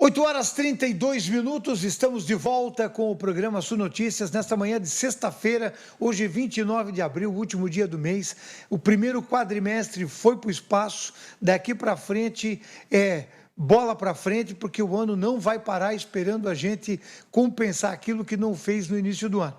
8h32, estamos de volta com o programa Sul Notícias, nesta manhã de sexta-feira, hoje 29 de abril, último dia do mês. O primeiro quadrimestre foi para o espaço, daqui para frente é bola para frente, porque o ano não vai parar esperando a gente compensar aquilo que não fez no início do ano.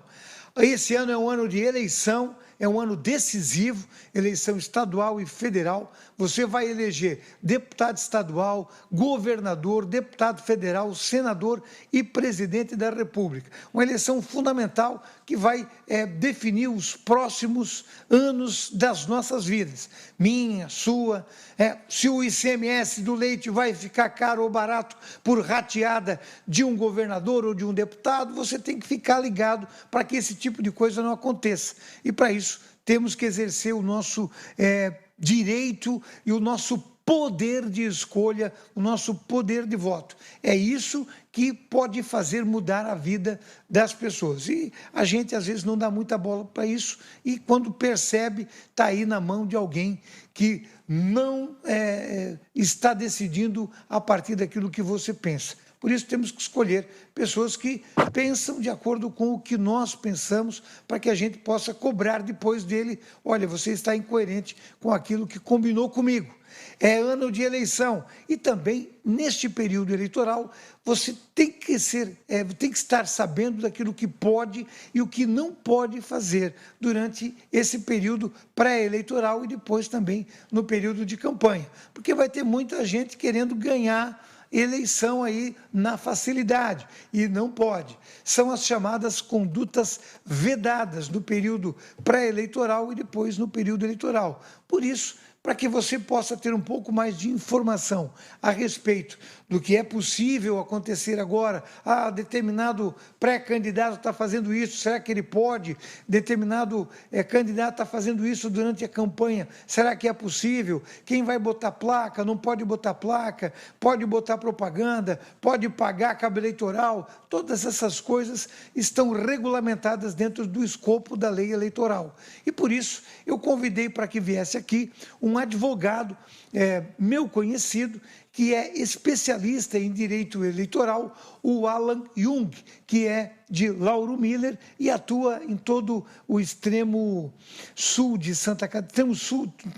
Esse ano é um ano de eleição, é um ano decisivo, eleição estadual e federal. Você vai eleger deputado estadual, governador, deputado federal, senador e presidente da República. Uma eleição fundamental que vai definir os próximos anos das nossas vidas. Minha, sua, se o ICMS do leite vai ficar caro ou barato por rateada de um governador ou de um deputado, você tem que ficar ligado para que esse tipo de coisa não aconteça. E para isso temos que exercer o nosso direito e o nosso poder de escolha, o nosso poder de voto. É isso que pode fazer mudar a vida das pessoas. E a gente, às vezes, não dá muita bola para isso e, quando percebe, está aí na mão de alguém que não está decidindo a partir daquilo que você pensa. Por isso, temos que escolher pessoas que pensam de acordo com o que nós pensamos, para que a gente possa cobrar depois dele: olha, você está incoerente com aquilo que combinou comigo. É ano de eleição e também, neste período eleitoral, você tem que estar sabendo daquilo que pode e o que não pode fazer durante esse período pré-eleitoral e depois também no período de campanha, porque vai ter muita gente querendo ganhar eleição aí na facilidade, e não pode. São as chamadas condutas vedadas no período pré-eleitoral e depois no período eleitoral. Por isso, para que você possa ter um pouco mais de informação a respeito do que é possível acontecer agora, determinado pré-candidato está fazendo isso, será que ele pode? Determinado candidato está fazendo isso durante a campanha, será que é possível? Quem vai botar placa, não pode botar placa, pode botar propaganda, pode pagar cabo eleitoral? Todas essas coisas estão regulamentadas dentro do escopo da lei eleitoral. E por isso eu convidei para que viesse aqui um advogado, meu conhecido, que é especialista em direito eleitoral, o Alan Jung, que é de Lauro Miller e atua em todo o extremo sul de Santa Catarina,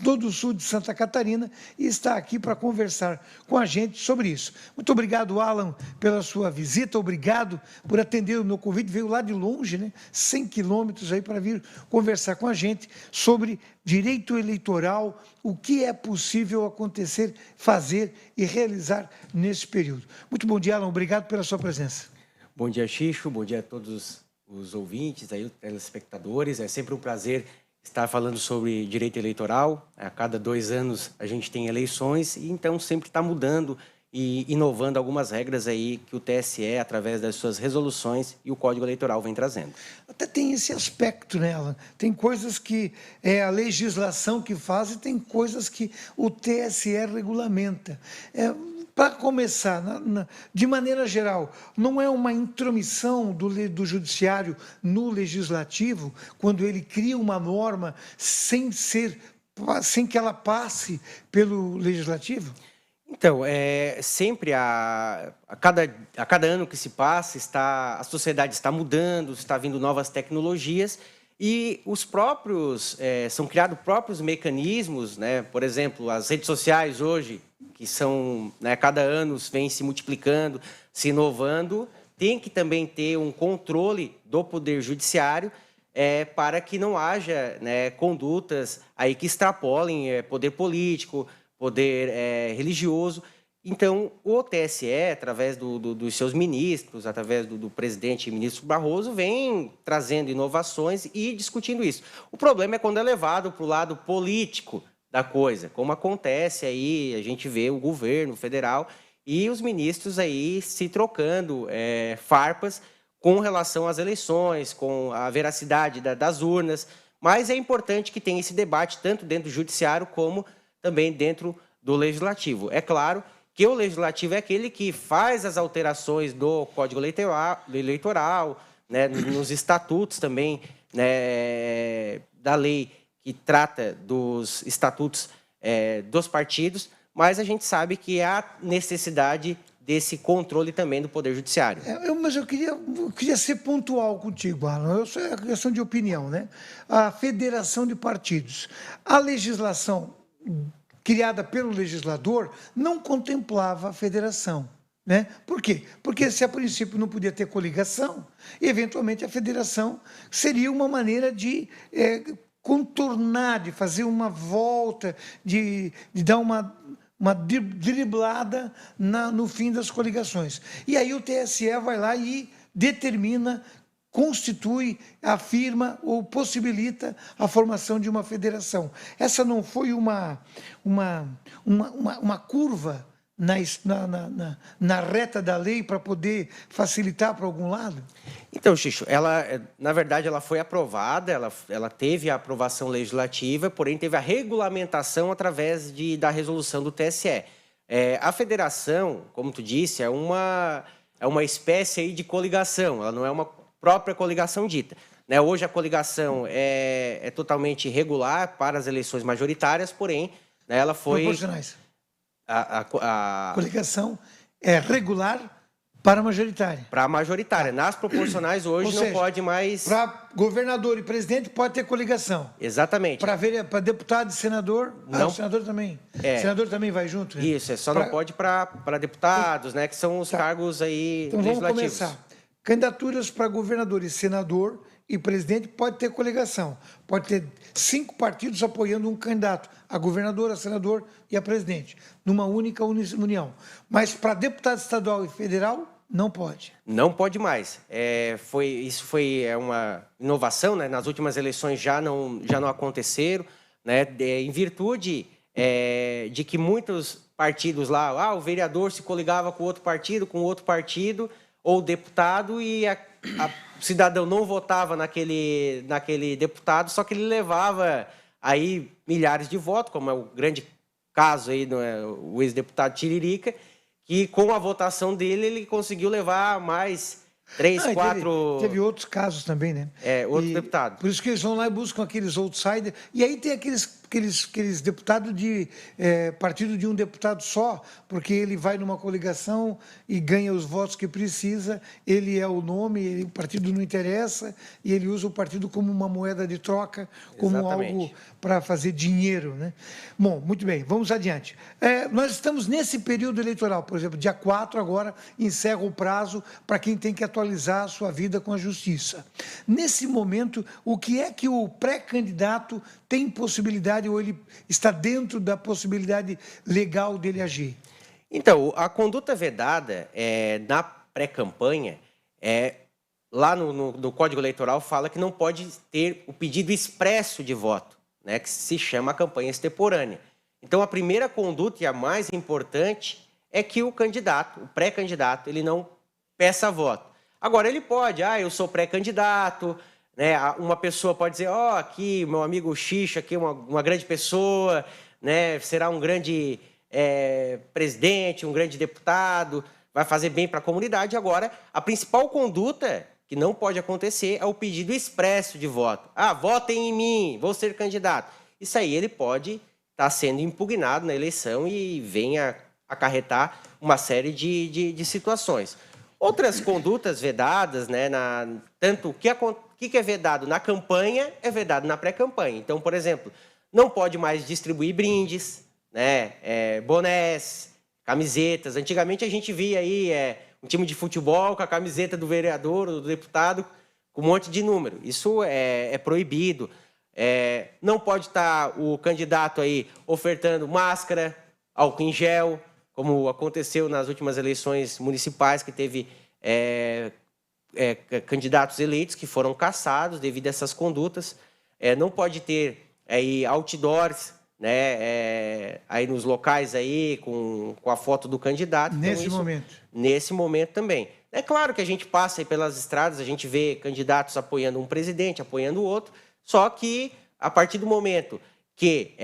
todo o sul de Santa Catarina, e está aqui para conversar com a gente sobre isso. Muito obrigado, Alan, pela sua visita, obrigado por atender o meu convite, veio lá de longe, né, 100 quilômetros aí para vir conversar com a gente sobre direito eleitoral, o que é possível acontecer, fazer e realizar nesse período. Muito bom dia, Alan, obrigado pela sua presença. Bom dia, Xixo, bom dia a todos os ouvintes, aí, os telespectadores. É sempre um prazer estar falando sobre direito eleitoral. A cada 2 anos a gente tem eleições e então sempre está mudando e inovando algumas regras aí que o TSE, através das suas resoluções, e o Código Eleitoral vem trazendo. Até tem esse aspecto, né, Alan? Tem coisas que é a legislação que faz e tem coisas que o TSE regulamenta. Para começar, de maneira geral, não é uma intromissão do judiciário no legislativo, quando ele cria uma norma sem que ela passe pelo legislativo? Então, sempre a cada ano que se passa, a sociedade está mudando, está vindo novas tecnologias e são criados próprios mecanismos, né? Por exemplo, as redes sociais hoje, que são, né, cada ano vem se multiplicando, se inovando, tem que também ter um controle do Poder Judiciário para que não haja, né, condutas aí que extrapolem poder político, poder religioso. Então, o TSE, através dos seus ministros, através do presidente e ministro Barroso, vem trazendo inovações e discutindo isso. O problema é quando é levado para o lado político da coisa, como acontece aí, a gente vê o governo federal e os ministros aí se trocando farpas com relação às eleições, com a veracidade das urnas, mas é importante que tenha esse debate tanto dentro do judiciário como também dentro do legislativo. É claro que o legislativo é aquele que faz as alterações do Código Eleitoral, né, nos estatutos também, né, da lei que trata dos estatutos dos partidos, mas a gente sabe que há necessidade desse controle também do Poder Judiciário. Mas eu queria ser pontual contigo, Alan. Isso é questão de opinião, né? A federação de partidos. A legislação criada pelo legislador não contemplava a federação. Né? Por quê? Porque se a princípio não podia ter coligação, eventualmente a federação seria uma maneira de contornar, de fazer uma volta, de dar uma driblada no fim das coligações. E aí o TSE vai lá e determina, constitui, afirma ou possibilita a formação de uma federação. Essa não foi uma curva na reta da lei para poder facilitar para algum lado? Então, Xixo, na verdade, ela foi aprovada, ela teve a aprovação legislativa, porém teve a regulamentação através da resolução do TSE. A federação, como tu disse, é uma espécie aí de coligação, ela não é uma própria coligação dita. Né? Hoje a coligação é totalmente regular para as eleições majoritárias, porém, né, ela foi... Proporcionais. A coligação é regular para a majoritária. Para a majoritária. Nas proporcionais, hoje não pode mais... Para governador e presidente pode ter coligação. Exatamente. Para deputado e senador, não. O senador também. O senador também vai junto? Né? Isso, só não pode para deputados, né, que são os cargos aí legislativos. Vamos começar. Candidaturas para governador e senador e presidente pode ter coligação. Pode ter 5 partidos apoiando um candidato, a governador, a senador e a presidente, numa única união. Mas para deputado estadual e federal, não pode. Não pode mais. Isso foi uma inovação, né? Nas últimas eleições já não aconteceram, né? Em virtude de que muitos partidos lá, o vereador se coligava com outro partido, ou deputado, e o cidadão não votava naquele deputado, só que ele levava aí milhares de votos, como é o grande caso aí, o ex-deputado Tiririca, que com a votação dele ele conseguiu levar mais 3, 4... Teve outros casos também, né? Outro deputado. Por isso que eles vão lá e buscam aqueles outsiders. E aí tem aqueles deputados de partido de um deputado só, porque ele vai numa coligação e ganha os votos que precisa, ele é o nome, o partido não interessa, e ele usa o partido como uma moeda de troca, como algo para fazer dinheiro, né? Bom, muito bem, vamos adiante. Nós estamos nesse período eleitoral, por exemplo, dia 4 agora encerra o prazo para quem tem que atualizar a sua vida com a justiça. Nesse momento, o que é que o pré-candidato tem possibilidade, ou ele está dentro da possibilidade legal dele agir? Então, a conduta vedada na pré-campanha, lá no Código Eleitoral, fala que não pode ter o pedido expresso de voto, né, que se chama campanha extemporânea. Então, a primeira conduta e a mais importante é que o candidato, o pré-candidato, ele não peça voto. Agora, ele pode, eu sou pré-candidato, né? Uma pessoa pode dizer, aqui, meu amigo Xixo, aqui uma grande pessoa, né? Será um grande presidente, um grande deputado, vai fazer bem para a comunidade. Agora, a principal conduta que não pode acontecer é o pedido expresso de voto. Votem em mim, vou ser candidato. Isso aí ele pode estar sendo impugnado na eleição e venha acarretar uma série de situações. Outras condutas vedadas, né, tanto o que é vedado na campanha é vedado na pré-campanha. Então, por exemplo, não pode mais distribuir brindes, né, bonés, camisetas. Antigamente a gente via aí um time de futebol com a camiseta do vereador ou do deputado com um monte de número. Isso é proibido. Não pode estar o candidato aí ofertando máscara, álcool em gel, como aconteceu nas últimas eleições municipais, que teve candidatos eleitos que foram cassados devido a essas condutas. Não pode ter aí outdoors, né, aí nos locais aí com a foto do candidato. Nesse momento. Nesse momento também. É claro que a gente passa aí pelas estradas, a gente vê candidatos apoiando um presidente, apoiando o outro, só que a partir do momento que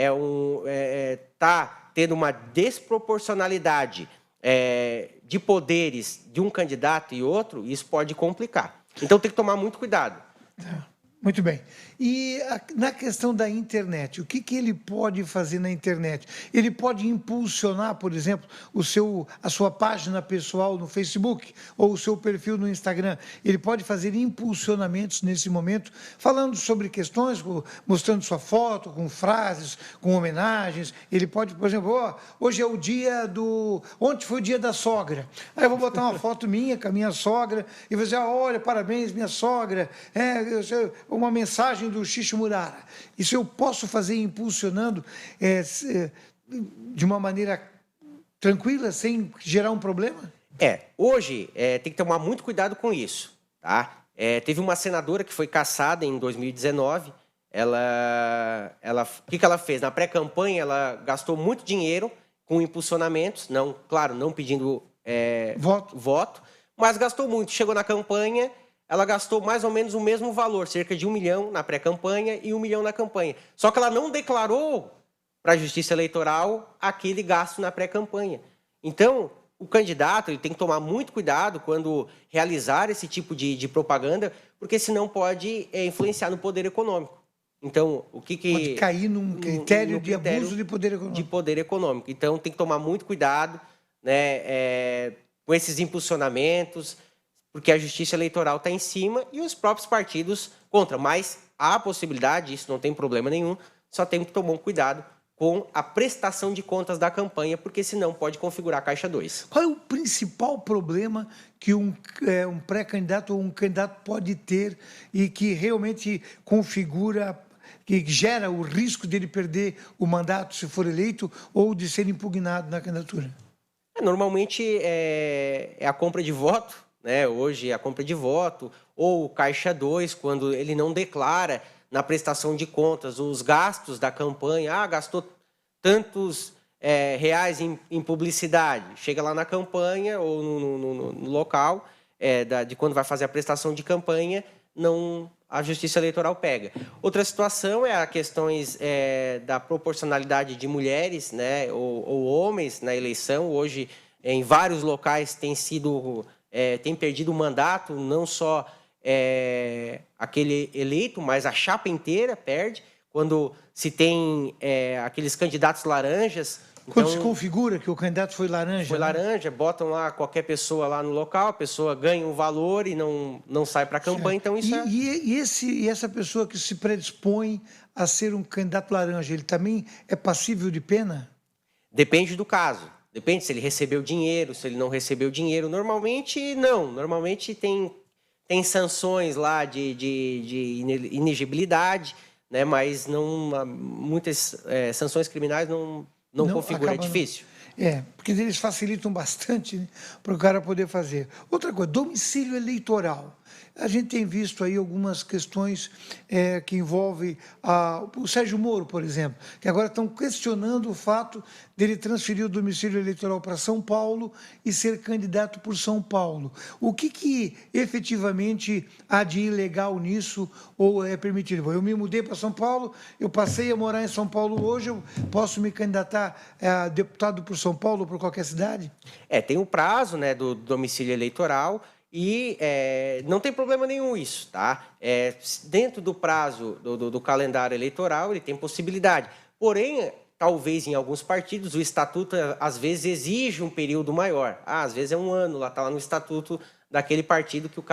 está tendo uma desproporcionalidade de poderes de um candidato e outro, isso pode complicar. Então tem que tomar muito cuidado. Muito bem. E na questão da internet, o que ele pode fazer na internet? Ele pode impulsionar, por exemplo, a sua página pessoal no Facebook ou o seu perfil no Instagram. Ele pode fazer impulsionamentos nesse momento, falando sobre questões, mostrando sua foto, com frases, com homenagens. Ele pode, por exemplo, hoje é o dia ontem foi o dia da sogra. Aí eu vou botar uma foto minha com a minha sogra e vou dizer, olha, parabéns, minha sogra. Uma mensagem do Xixi Murara. Isso eu posso fazer impulsionando de uma maneira tranquila, sem gerar um problema? Hoje tem que tomar muito cuidado com isso, tá? Teve uma senadora que foi cassada em 2019. O que ela fez? Na pré-campanha, ela gastou muito dinheiro com impulsionamentos, claro, não pedindo voto, mas gastou muito. Chegou na campanha, ela gastou mais ou menos o mesmo valor, cerca de 1 milhão na pré-campanha e 1 milhão na campanha. Só que ela não declarou para a Justiça Eleitoral aquele gasto na pré-campanha. Então, o candidato ele tem que tomar muito cuidado quando realizar esse tipo de propaganda, porque senão pode influenciar no poder econômico. Então, pode cair num critério de abuso de poder econômico. De poder econômico. Então, tem que tomar muito cuidado, né, com esses impulsionamentos, porque a Justiça Eleitoral está em cima e os próprios partidos contra. Mas há a possibilidade, isso não tem problema nenhum, só tem que tomar um cuidado com a prestação de contas da campanha, porque senão pode configurar a Caixa 2. Qual é o principal problema que um pré-candidato ou um candidato pode ter e que realmente configura, que gera o risco dele perder o mandato se for eleito ou de ser impugnado na candidatura? Normalmente é a compra de voto, né? Hoje é a compra de voto, ou Caixa 2, quando ele não declara na prestação de contas os gastos da campanha. Gastou tantos reais em publicidade. Chega lá na campanha ou no local de quando vai fazer a prestação de campanha, a Justiça Eleitoral pega. Outra situação é a questões da proporcionalidade de mulheres, né, ou homens na eleição. Hoje, em vários locais, tem perdido o mandato, não só aquele eleito, mas a chapa inteira perde. Quando se tem aqueles candidatos laranjas... Quando se configura que o candidato foi laranja... Foi laranja, botam lá qualquer pessoa lá no local, a pessoa ganha um valor e não sai para a campanha, então isso e essa pessoa que se predispõe a ser um candidato laranja, ele também é passível de pena? Depende do caso. Depende se ele recebeu dinheiro, se ele não recebeu dinheiro. Normalmente, não. Normalmente tem sanções lá de inegibilidade, né? Mas muitas sanções criminais não configura, é difícil. Porque eles facilitam bastante, né, para o cara poder fazer. Outra coisa, domicílio eleitoral. A gente tem visto aí algumas questões que envolvem o Sérgio Moro, por exemplo, que agora estão questionando o fato dele transferir o domicílio eleitoral para São Paulo e ser candidato por São Paulo. O que efetivamente há de ilegal nisso ou é permitido? Eu me mudei para São Paulo, eu passei a morar em São Paulo hoje, eu posso me candidatar a deputado por São Paulo ou por qualquer cidade? Tem o prazo, né, do domicílio eleitoral. E não tem problema nenhum isso, tá? Dentro do prazo do calendário eleitoral, ele tem possibilidade. Porém, talvez em alguns partidos, o estatuto, às vezes, exige um período maior. Às vezes é 1 ano, está lá no estatuto daquele partido que o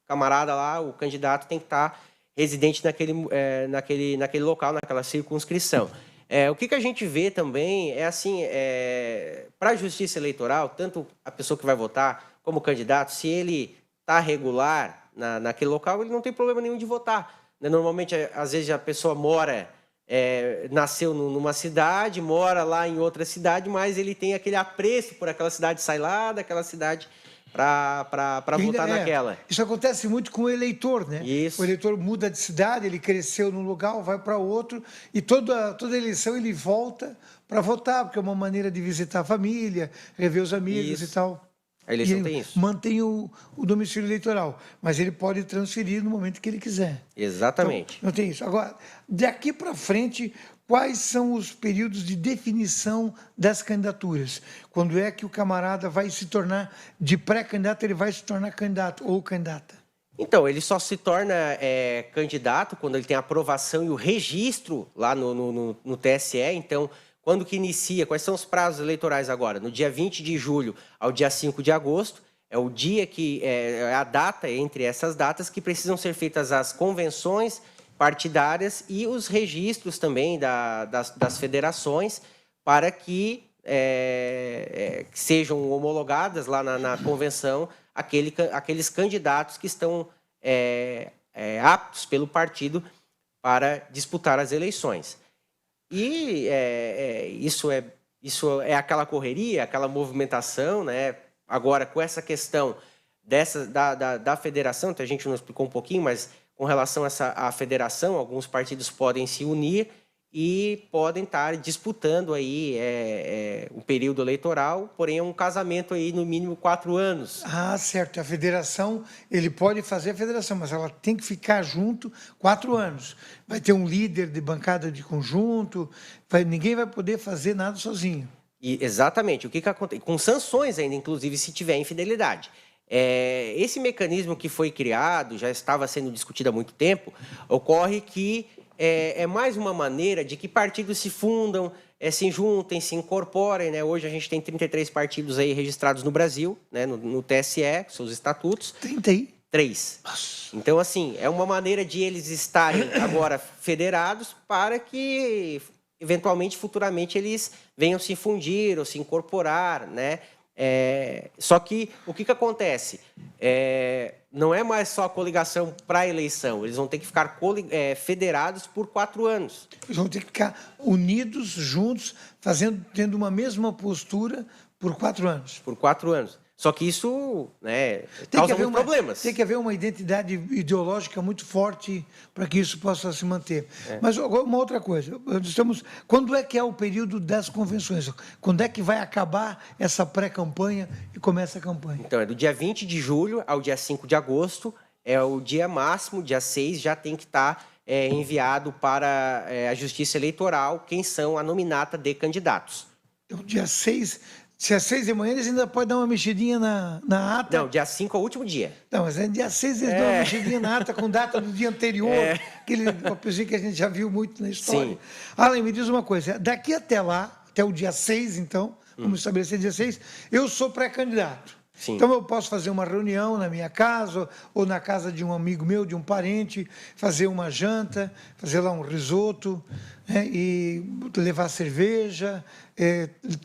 camarada lá, o candidato, tem que estar residente naquele local, naquela circunscrição. O que a gente vê também é assim, para a Justiça Eleitoral, tanto a pessoa que vai votar como candidato, se ele está regular naquele local, ele não tem problema nenhum de votar. Normalmente, às vezes, a pessoa nasceu numa cidade, mora lá em outra cidade, mas ele tem aquele apreço por aquela cidade, sai lá daquela cidade para votar naquela. Isso acontece muito com o eleitor, né? Isso. O eleitor muda de cidade, ele cresceu num lugar, vai para outro, e toda eleição ele volta para votar, porque é uma maneira de visitar a família, rever os amigos e tal. A eleição tem isso. Mantém o domicílio eleitoral, mas ele pode transferir no momento que ele quiser. Exatamente. Então, não tem isso. Agora, daqui para frente, quais são os períodos de definição das candidaturas? Quando é que o camarada vai se tornar, de pré-candidato, ele vai se tornar candidato ou candidata? Então, ele só se torna candidato quando ele tem a aprovação e o registro lá no TSE. Então, quando que inicia? Quais são os prazos eleitorais agora? No dia 20 de julho ao dia 5 de agosto. É o dia que é a data entre essas datas que precisam ser feitas as convenções partidárias e os registros também das federações para que sejam homologadas lá na convenção aqueles candidatos que estão aptos pelo partido para disputar as eleições. E isso é aquela correria, aquela movimentação, né? Agora, com essa questão da federação, que a gente não explicou um pouquinho, mas com relação à federação, alguns partidos podem se unir e podem estar disputando aí o período eleitoral, porém é um casamento aí no mínimo 4 anos. Ah, certo. A federação, ele pode fazer a federação, mas ela tem que ficar junto 4 anos. Vai ter um líder de bancada de conjunto, ninguém vai poder fazer nada sozinho. Exatamente. O que acontece? Com sanções ainda, inclusive, se tiver infidelidade. Esse mecanismo que foi criado, já estava sendo discutido há muito tempo, ocorre que é mais uma maneira de que partidos se fundam, se juntem, se incorporem, né? Hoje a gente tem 33 partidos aí registrados no Brasil, né? no TSE, seus estatutos. 33. Então, assim, é uma maneira de eles estarem agora federados para que, eventualmente, futuramente, eles venham se fundir ou se incorporar, né? Só que o que acontece? Não é mais só a coligação para a eleição, eles vão ter que ficar federados por 4 anos. Eles vão ter que ficar unidos, juntos, tendo uma mesma postura por 4 anos. Por 4 anos. Só que isso causa muitos problemas. Tem que haver uma identidade ideológica muito forte para que isso possa se manter. Mas agora, uma outra coisa, quando é que é o período das convenções? Quando é que vai acabar essa pré-campanha e começa a campanha? Então, é do dia 20 de julho ao dia 5 de agosto, é o dia máximo, dia 6, já tem que estar enviado para a Justiça Eleitoral quem são a nominata de candidatos. Então, dia 6... Se é 6 de manhã, eles ainda podem dar uma mexidinha na ata. Não, dia 5 é o último dia. Não, mas dia 6 eles dão uma mexidinha na ata com data do dia anterior, aquele coisinha que a gente já viu muito na história. Sim. Alan, me diz uma coisa, daqui até lá, até o dia 6, então, vamos estabelecer dia 6, eu sou pré-candidato. Sim. Então, eu posso fazer uma reunião na minha casa ou na casa de um amigo meu, de um parente, fazer uma janta, fazer lá um risoto, e levar cerveja,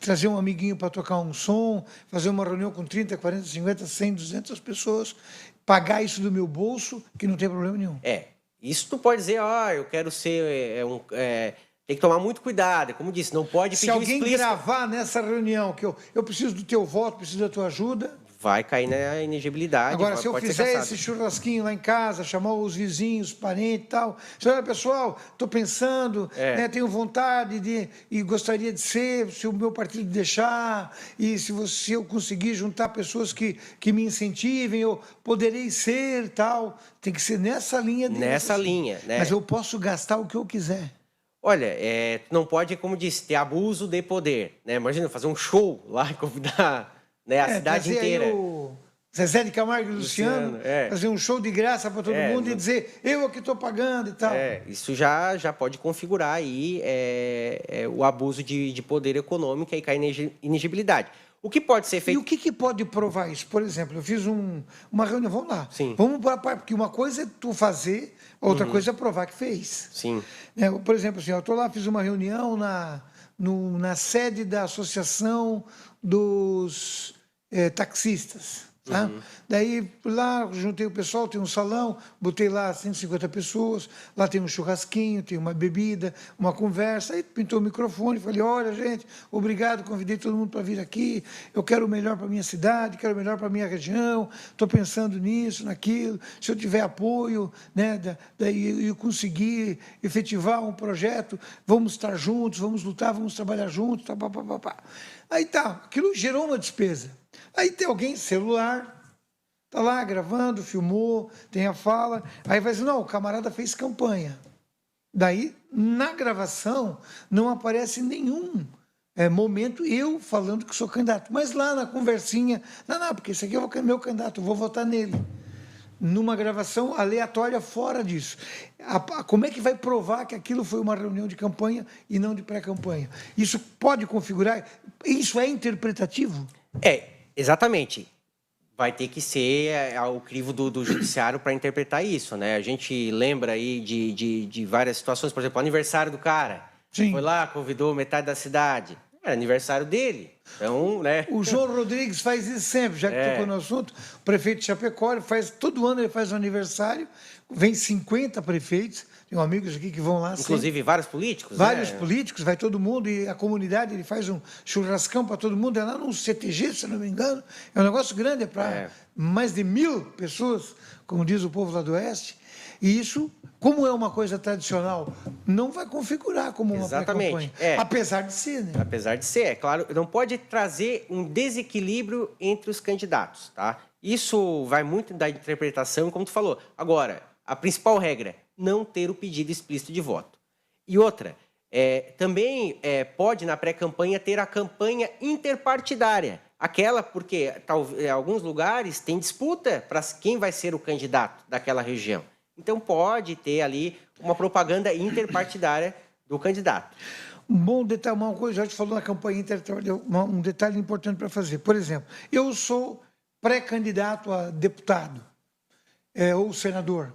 trazer um amiguinho para tocar um som, fazer uma reunião com 30, 40, 50, 100, 200 pessoas, pagar isso do meu bolso, que não tem problema nenhum. Isso tu pode dizer, eu quero ser tem que tomar muito cuidado, como disse, não pode pedir explícito. Se alguém gravar nessa reunião que eu preciso do teu voto, preciso da tua ajuda... Vai cair na inegibilidade. Agora, se eu fizer esse churrasquinho lá em casa, chamar os vizinhos, parentes e tal... Olha, pessoal, estou pensando, tenho vontade e gostaria de ser, se o meu partido deixar, e se eu conseguir juntar pessoas que me incentivem, eu poderei ser tal. Tem que ser nessa linha. Nessa linha, né? Mas eu posso gastar o que eu quiser. Olha, não pode, como disse, ter abuso de poder, né? Imagina fazer um show lá e convidar a cidade inteira. O Zezé de Camargo e Luciano fazer um show de graça para todo mundo e dizer, eu aqui estou pagando e tal. Isso já pode configurar aí o abuso de poder econômico e cair na inegibilidade. O que pode ser feito... E o que pode provar isso? Por exemplo, eu fiz uma reunião, vamos lá. Sim. Vamos para a parte, porque uma coisa é tu fazer, outra coisa é provar que fez. Sim. Por exemplo, assim, eu estou lá, fiz uma reunião na sede da Associação dos Taxistas. Tá? Daí, lá, juntei o pessoal, tem um salão, botei lá 150 pessoas, lá tem um churrasquinho, tem uma bebida, uma conversa, aí pintou o microfone, falei, olha, gente, obrigado, convidei todo mundo para vir aqui, eu quero o melhor para a minha cidade, quero o melhor para a minha região, estou pensando nisso, naquilo, se eu tiver apoio, né, daí eu conseguir efetivar um projeto, vamos estar juntos, vamos lutar, vamos trabalhar juntos, tá, pá, pá, pá, pá. Aí tá, aquilo gerou uma despesa. Aí tem alguém, celular, tá lá gravando, filmou, tem a fala, aí vai dizer, não, o camarada fez campanha. Daí, na gravação, não aparece nenhum momento eu falando que sou candidato. Mas lá na conversinha, não, porque esse aqui é o meu candidato, eu vou votar nele. numa gravação aleatória fora disso. Como é que vai provar que aquilo foi uma reunião de campanha e não de pré-campanha? Isso pode configurar? Isso é interpretativo? Exatamente. Vai ter que ser ao crivo do judiciário para interpretar isso, né? A gente lembra aí de várias situações, por exemplo, o aniversário do cara. Sim. Foi lá, convidou metade da cidade. Era aniversário dele. Então, né? O João Rodrigues faz isso sempre, já que tocou no assunto. O prefeito de Chapecó, todo ano ele faz um aniversário, vem 50 prefeitos, tenho amigos aqui que vão lá. Inclusive sempre. Vários políticos, Vários políticos, vai todo mundo, e a comunidade, ele faz um churrascão para todo mundo, é lá no CTG, se não me engano, é um negócio grande, é para mais de 1000 pessoas, como diz o povo lá do Oeste, e isso, como é uma coisa tradicional, não vai configurar como uma pré-campanha, apesar de ser, né? Apesar de ser, é claro, não pode trazer um desequilíbrio entre os candidatos, tá? Isso vai muito da interpretação, como tu falou. Agora, a principal regra, não ter o pedido explícito de voto. E outra, também pode, na pré-campanha, ter a campanha interpartidária. Aquela porque, em alguns lugares, tem disputa para quem vai ser o candidato daquela região. Então, pode ter ali uma propaganda interpartidária do candidato. Um bom detalhe, uma coisa, já te falou na campanha interpartidária, um detalhe importante para fazer. Por exemplo, eu sou pré-candidato a deputado ou senador.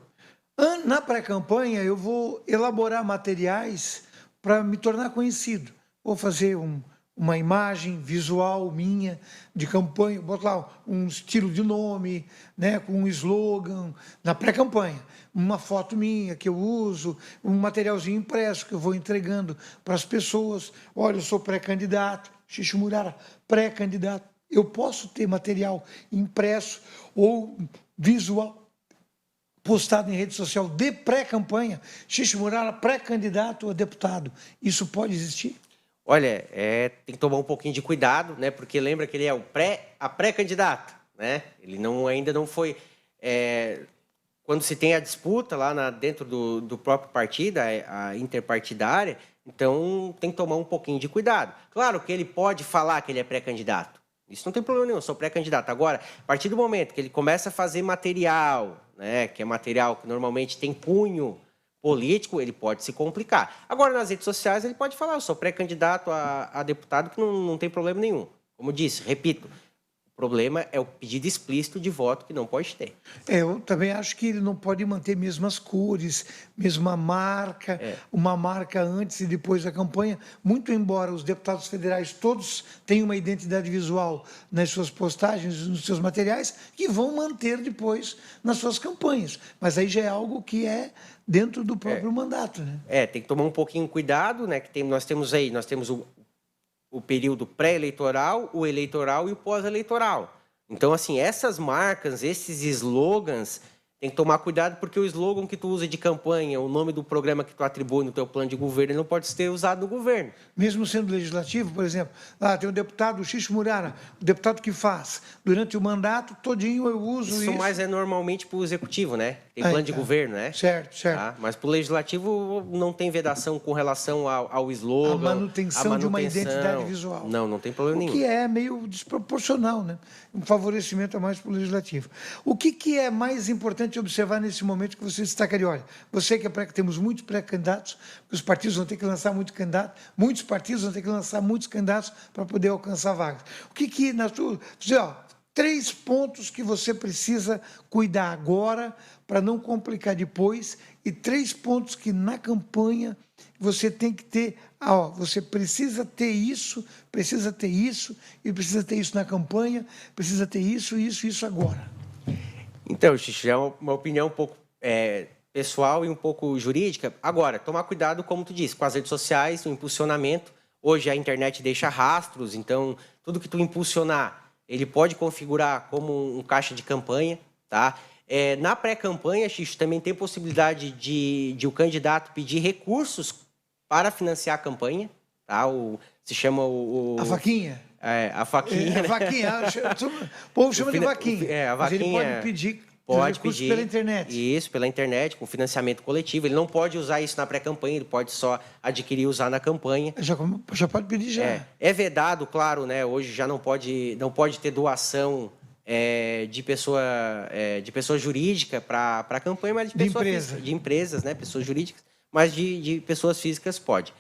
Na pré-campanha, eu vou elaborar materiais para me tornar conhecido. Vou fazer uma imagem visual minha de campanha, boto lá um estilo de nome, né, com um slogan, na pré-campanha. Uma foto minha que eu uso, um materialzinho impresso que eu vou entregando para as pessoas. Olha, eu sou pré-candidato, Xixi Murara, pré-candidato. Eu posso ter material impresso ou visual postado em rede social de pré-campanha, Xixi Murara pré-candidato a deputado. Isso pode existir? Olha, tem que tomar um pouquinho de cuidado, né? Porque lembra que ele é a pré-candidato, né? Ele ainda não foi... quando se tem a disputa lá dentro do próprio partido, a interpartidária, então tem que tomar um pouquinho de cuidado. Claro que ele pode falar que ele é pré-candidato. Isso não tem problema nenhum, eu sou pré-candidato. Agora, a partir do momento que ele começa a fazer material, né, que é material que normalmente tem cunho político, ele pode se complicar. Agora, nas redes sociais, ele pode falar, eu sou pré-candidato a deputado, que não tem problema nenhum. Como disse, repito, o problema é o pedido explícito de voto que não pode ter. Eu também acho que ele não pode manter mesmas cores, mesma marca, uma marca antes e depois da campanha, muito embora os deputados federais todos tenham uma identidade visual nas suas postagens, nos seus materiais, que vão manter depois nas suas campanhas. Mas aí já é algo que é dentro do próprio mandato, né? Tem que tomar um pouquinho cuidado, né? Que nós temos o período pré-eleitoral, o eleitoral e o pós-eleitoral. Então, assim, essas marcas, esses slogans, tem que tomar cuidado, porque o slogan que tu usa de campanha, o nome do programa que tu atribui no teu plano de governo, ele não pode ser usado no governo. Mesmo sendo legislativo, por exemplo, lá tem o deputado Xixi Murara, o deputado que faz, durante o mandato, todinho eu uso isso. Mas é normalmente para o executivo, né? Tem plano de governo, né? Certo. Tá? Mas para o legislativo não tem vedação com relação ao slogan. A manutenção de uma identidade visual. Não tem problema nenhum. O que é meio desproporcional, né? Um favorecimento a mais para o legislativo. O que é mais importante observar nesse momento que você destacaria? Olha, você que temos muitos pré-candidatos, os partidos vão ter que lançar muitos candidatos, muitos partidos vão ter que lançar muitos candidatos para poder alcançar vagas. O que na sua... 3 pontos que você precisa cuidar agora para não complicar depois e 3 pontos que na campanha você tem que ter, você precisa ter isso e precisa ter isso na campanha, precisa ter isso agora. Então, Xixi, é uma opinião um pouco pessoal e um pouco jurídica. Agora, tomar cuidado, como tu disse, com as redes sociais, o impulsionamento. Hoje a internet deixa rastros, então tudo que tu impulsionar, ele pode configurar como um caixa de campanha, tá? Na pré-campanha, Xixi, também tem possibilidade de o candidato pedir recursos para financiar a campanha, tá? Se chama a vaquinha. A vaquinha. A vaquinha. O povo chama de vaquinha. A vaquinha. Mas ele pode pedir. Pode pedir pela internet. Isso, pela internet, com financiamento coletivo. Ele não pode usar isso na pré-campanha, ele pode só adquirir e usar na campanha. Já pode pedir já. É vedado, claro, né? Hoje já não pode ter doação de pessoa jurídica para a campanha, mas de pessoa física, de empresas, né? Pessoas jurídicas, mas de pessoas físicas pode.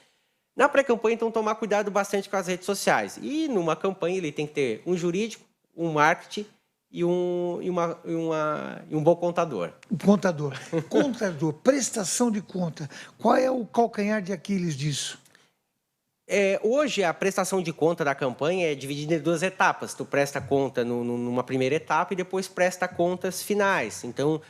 Na pré-campanha, então, tomar cuidado bastante com as redes sociais. E numa campanha ele tem que ter um jurídico, um marketing e um bom contador. O contador. Contador, prestação de conta. Qual é o calcanhar de Aquiles disso? Hoje, a prestação de conta da campanha é dividida em 2 etapas. Tu presta conta numa primeira etapa e depois presta contas finais. Então,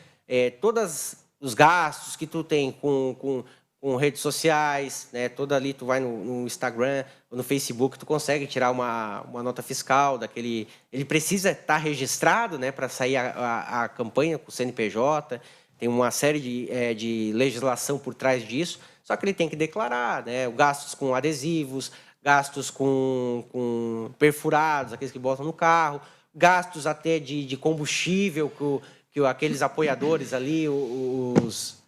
todos os gastos que tu tem com redes sociais, né? Toda ali tu vai no Instagram, no Facebook, tu consegue tirar uma nota fiscal daquele... Ele precisa estar registrado, né, para sair a campanha com o CNPJ. Tem uma série de legislação por trás disso. Só que ele tem que declarar, né, gastos com adesivos, gastos com perfurados, aqueles que botam no carro, gastos até de combustível que aqueles apoiadores ali, os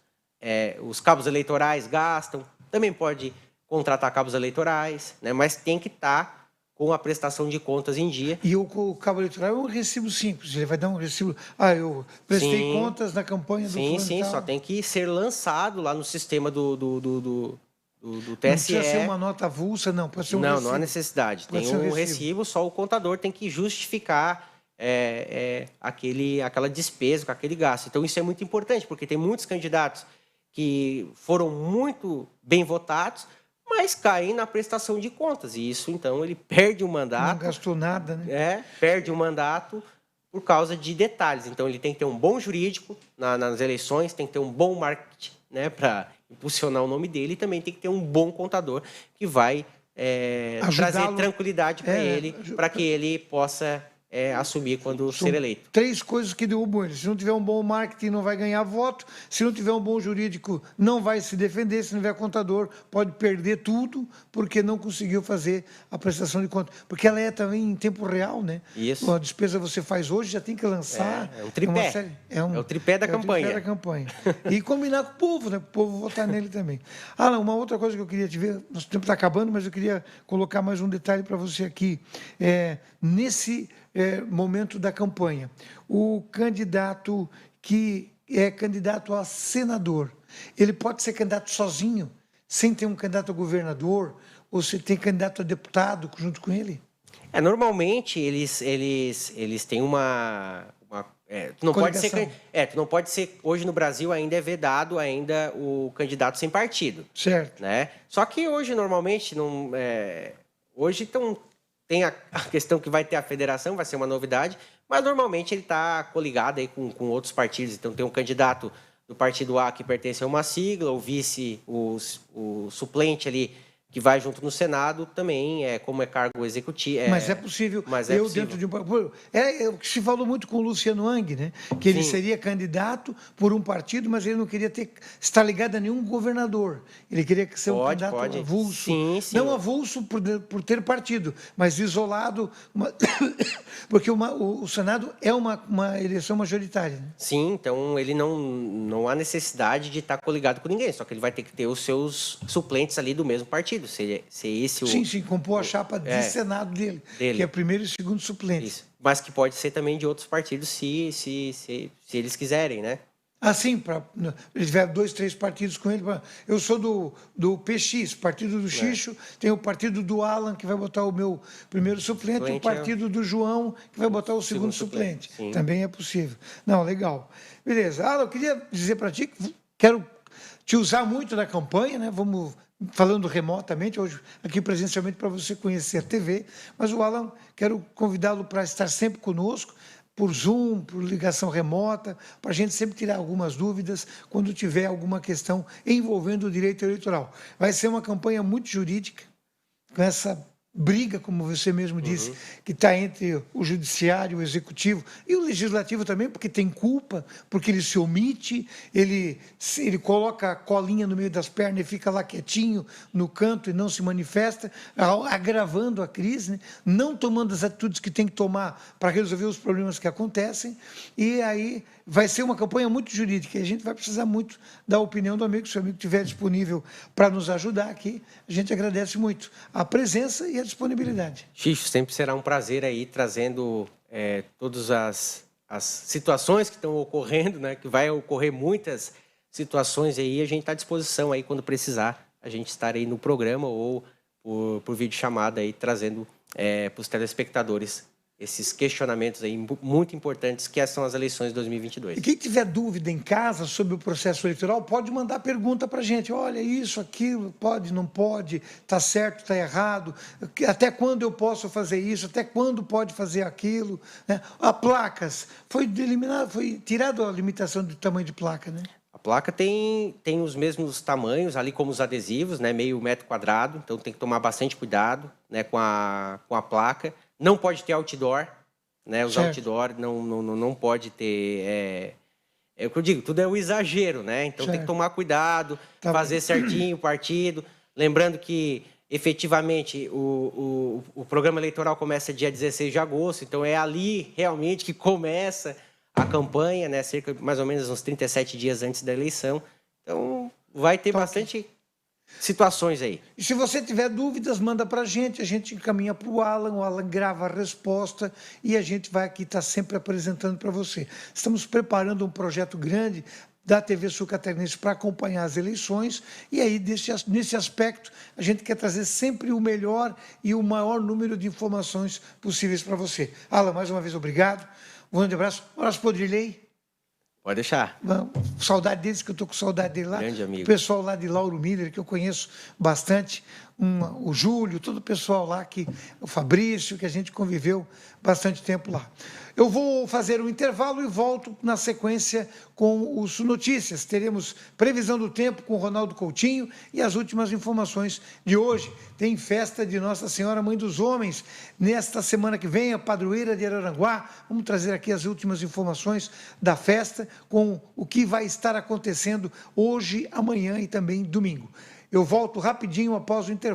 cabos eleitorais gastam. Também pode contratar cabos eleitorais, né, mas tem que estar com a prestação de contas em dia. E o cabo eleitoral é um recibo simples, ele vai dar um recibo... eu prestei contas na campanha do fulano. Sim, só tem que ser lançado lá no sistema do TSE. Não precisa ser uma nota avulsa, não, pode ser um recibo. Não há necessidade. Tem um recibo, só o contador tem que justificar aquela despesa, com aquele gasto. Então, isso é muito importante, porque tem muitos candidatos que foram muito bem votados, mas caem na prestação de contas. E isso, então, ele perde o mandato. Não gastou nada, né? Perde o mandato por causa de detalhes. Então, ele tem que ter um bom jurídico nas eleições, tem que ter um bom marketing, né, para impulsionar o nome dele, e também tem que ter um bom contador que vai trazer tranquilidade para ele, para que ele possa assumir quando ser eleito. 3 coisas que derrubam ele. Se não tiver um bom marketing, não vai ganhar voto. Se não tiver um bom jurídico, não vai se defender. Se não tiver contador, pode perder tudo, porque não conseguiu fazer a prestação de conta. Porque ela é também em tempo real, né? Isso. A despesa você faz hoje, já tem que lançar. É um tripé. É o tripé da campanha. O tripé da campanha. E combinar com o povo, né? Para o povo votar nele também. Alan, uma outra coisa que eu queria te ver, nosso tempo está acabando, mas eu queria colocar mais um detalhe para você aqui. Nesse momento da campanha, o candidato que é candidato a senador, ele pode ser candidato sozinho, sem ter um candidato a governador, ou se tem candidato a deputado junto com ele? Normalmente, eles têm uma tu não pode ser, hoje no Brasil ainda é vedado ainda o candidato sem partido. Certo. Né? Só que hoje, normalmente, hoje tem a questão que vai ter a federação, vai ser uma novidade, mas normalmente ele está coligado aí com outros partidos. Então, tem um candidato do partido A que pertence a uma sigla, o vice, o suplente ali, que vai junto no Senado, também como é cargo executivo. Mas é possível. Dentro de um... o que se falou muito com o Luciano Hang, né? Que ele seria candidato por um partido, mas ele não queria estar ligado a nenhum governador. Ele queria ser um candidato avulso. Sim. Não avulso por ter partido, mas isolado, porque o Senado é uma eleição majoritária. Né? Sim, então ele não há necessidade de estar coligado com ninguém, só que ele vai ter que ter os seus suplentes ali do mesmo partido. Se esse Sim, compor a chapa de Senado dele, que é primeiro e segundo suplente. Isso. Mas que pode ser também de outros partidos, se eles quiserem, né? Assim, ele tiver 2, 3 partidos com ele. Eu sou do PX, partido do Xixo, tem o partido do Alan, que vai botar o meu primeiro suplente, e o partido do João, que vai botar o segundo suplente. Também é possível. Não, legal. Beleza. Alan, eu queria dizer para ti que quero te usar muito na campanha, né? Vamos falando remotamente, hoje aqui presencialmente, para você conhecer a TV, mas o Alan, quero convidá-lo para estar sempre conosco, por Zoom, por ligação remota, para a gente sempre tirar algumas dúvidas quando tiver alguma questão envolvendo o direito eleitoral. Vai ser uma campanha muito jurídica, com essa briga, como você mesmo disse, que está entre o judiciário, o executivo e o legislativo também, porque tem culpa, porque ele se omite, ele coloca a colinha no meio das pernas e fica lá quietinho no canto e não se manifesta, agravando a crise, né? Não tomando as atitudes que tem que tomar para resolver os problemas que acontecem, e aí vai ser uma campanha muito jurídica, e a gente vai precisar muito da opinião do amigo. Se o amigo estiver disponível para nos ajudar aqui, a gente agradece muito a presença e a disponibilidade. Xixo, sempre será um prazer aí trazendo todas as situações que estão ocorrendo, né? Que vai ocorrer muitas situações aí, a gente está à disposição aí quando precisar, a gente estar aí no programa ou por videochamada aí trazendo para os telespectadores esses questionamentos aí muito importantes que são as eleições de 2022. E quem tiver dúvida em casa sobre o processo eleitoral, pode mandar pergunta para a gente. Olha, isso, aquilo, pode, não pode, está certo, está errado, até quando eu posso fazer isso, até quando pode fazer aquilo. Né? A placas, foi eliminado, foi tirado a limitação do tamanho de placa, né? A placa tem os mesmos tamanhos, ali como os adesivos, né, meio metro quadrado, então tem que tomar bastante cuidado, né, com a placa. Não pode ter outdoor, né, os outdoor não pode ter... É o que eu digo, tudo é o exagero, né? Então tem que tomar cuidado, fazer certinho o partido. Lembrando que, efetivamente, o programa eleitoral começa dia 16 de agosto, então é ali realmente que começa a campanha, né? Cerca de mais ou menos uns 37 dias antes da eleição. Então, vai ter bastante situações aí. E se você tiver dúvidas, manda para a gente encaminha para o Alan grava a resposta e a gente vai aqui estar sempre apresentando para você. Estamos preparando um projeto grande da TV Sul Catarinense para acompanhar as eleições e aí, nesse aspecto, a gente quer trazer sempre o melhor e o maior número de informações possíveis para você. Alan, mais uma vez, obrigado. Um grande abraço. Um abraço para o Odrilei. Pode deixar. Saudade deles, que eu estou com saudade dele lá. Grande amigo. O pessoal lá de Lauro Miller, que eu conheço bastante, o Júlio, todo o pessoal lá, o Fabrício, que a gente conviveu bastante tempo lá. Eu vou fazer um intervalo e volto na sequência com o Sul Notícias. Teremos previsão do tempo com o Ronaldo Coutinho e as últimas informações de hoje. Tem festa de Nossa Senhora Mãe dos Homens nesta semana que vem, a padroeira de Araranguá. Vamos trazer aqui as últimas informações da festa com o que vai estar acontecendo hoje, amanhã e também domingo. Eu volto rapidinho após o intervalo.